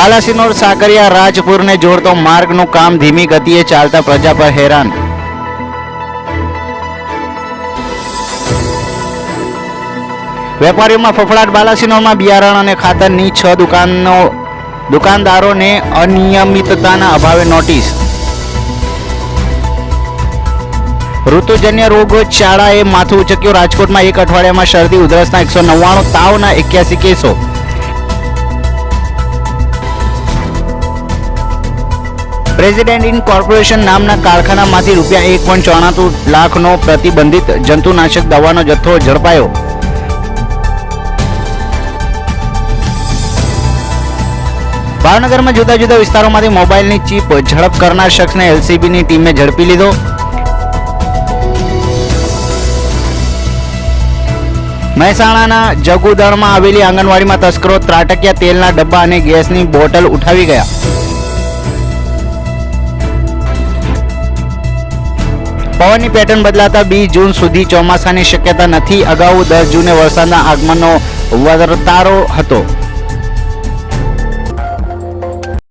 બાલાસિનોર સાકરિયા રાજપુરને જોડતો માર્ગનું કામ ધીમી ગતિએ ચાલતા પ્રજા પર હેરાન. વેપારીઓમાં ફફડાટ. બાલાસિનોરમાં બિયારણ અને ખાતરની 6 દુકાનદારોને અનિયમિતતાના અભાવે નોટિસ. ઋતુજન્ય રોગચાળાએ માથું ઉચક્યું. રાજકોટમાં એક અઠવાડિયામાં શરદી ઉધરસના 199, તાવના 81 કેસો. પ્રેસિડેન્ટ ઇન કોર્પોરેશન નામના કારખાનામાંથી ₹1.94 લાખનો પ્રતિબંધિત જંતુનાશક દવાનો જથ્થો ઝડપાયો. ભાવનગરમાં જુદા જુદા વિસ્તારોમાંથી મોબાઈલની ચીપ ઝડપ કરનાર શખ્સને એલસીબીની ટીમે ઝડપી લીધો. મહેસાણાના જગુદણમાં આવેલી આંગણવાડીમાં તસ્કરો ત્રાટક્યા. તેલના ડબ્બા અને ગેસની બોટલ ઉઠાવી ગયા. પવનની પેટર્ન બદલાતા 20 જૂન સુધી ચોમાસાની શક્યતા નથી. અગાઉ 10 જૂને વરસાદના આગમનનો વર્તારો હતો.